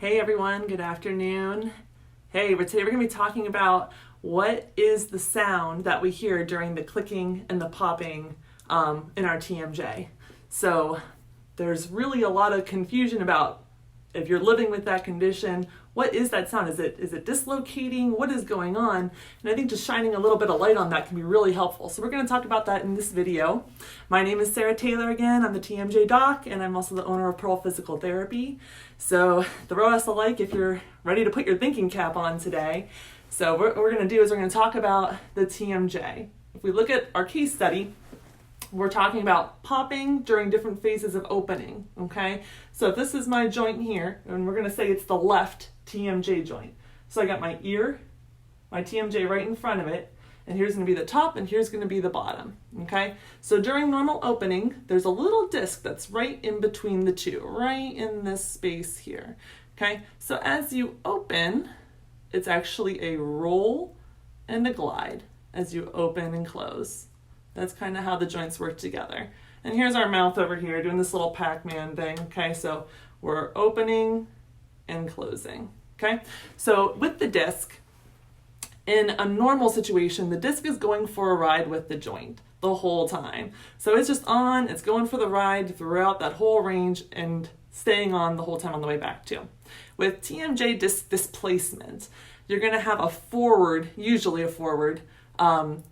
Hey everyone, good afternoon. Today we're going to be talking about what is the sound that we hear during the clicking and the popping in our TMJ. So there's really a lot of confusion about if you're living with that condition, what is that sound? Is it dislocating? What is going on? And I think just shining a little bit of light on that can be really helpful. So we're going to talk about that in this video. My name is Sarah Taylor again. I'm the TMJ doc, and I'm also the owner of Pearl Physical Therapy. So throw us a like if you're ready to put your thinking cap on today. So what we're going to do is we're going to talk about the TMJ. If we look at our case study, we're talking about popping during different phases of opening, okay? So if this is my joint here, and we're gonna say it's the left TMJ joint. So I got my ear, my TMJ right in front of it, and here's gonna be the top and here's gonna be the bottom, okay? So during normal opening, there's a little disc that's right in between the two, right in this space here, okay? So as you open, it's actually a roll and a glide as you open and close. That's kind of how the joints work together. And here's our mouth over here doing this little Pac-Man thing, okay? So we're opening and closing, okay? So with the disc, in a normal situation, the disc is going for a ride with the joint the whole time. So it's just on, it's going for the ride throughout that whole range and staying on the whole time on the way back too. With TMJ disc displacement, you're gonna have a forward, usually a forward,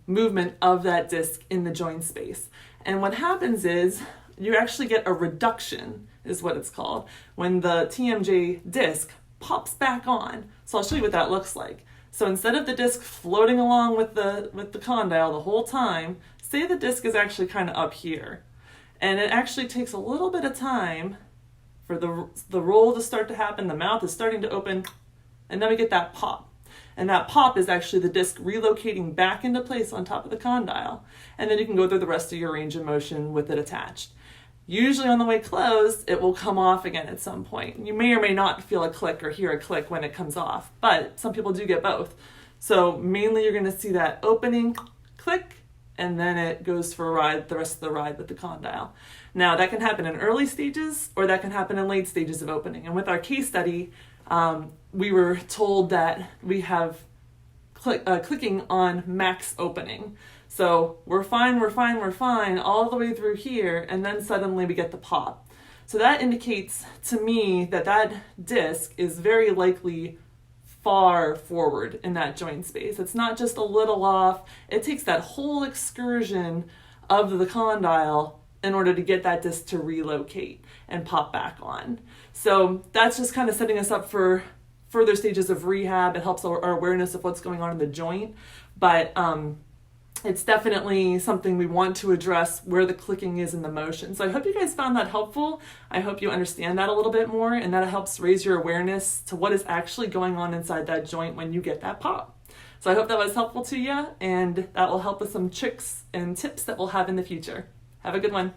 movement of that disc in the joint space. And what happens is you actually get a reduction, is what it's called, when the TMJ disc pops back on. So I'll show you what that looks like. So instead of the disc floating along with the condyle the whole time, say the disc is actually kind of up here. And it actually takes a little bit of time for the roll to start to happen, the mouth is starting to open, and then we get that pop. And that pop is actually the disc relocating back into place on top of the condyle. And then you can go through the rest of your range of motion with it attached. Usually on the way closed, it will come off again at some point. You may or may not feel a click or hear a click when it comes off, but some people do get both. So mainly you're gonna see that opening, click, and then it goes for a ride, the rest of the ride with the condyle. Now that can happen in early stages or that can happen in late stages of opening. And with our case study, we were told that we have clicking on max opening. So we're fine all the way through here, and then suddenly we get the pop. So that indicates to me that that disc is very likely far forward in that joint space. It's not just a little off. It takes that whole excursion of the condyle in order to get that disc to relocate and pop back on. So that's just kind of setting us up for further stages of rehab. It helps our awareness of what's going on in the joint, but it's definitely something we want to address where the clicking is in the motion. So I hope you guys found that helpful. I hope you understand that a little bit more, and that helps raise your awareness to what is actually going on inside that joint when you get that pop. So I hope that was helpful to you, and that will help with some tricks and tips that we'll have in the future. Have a good one.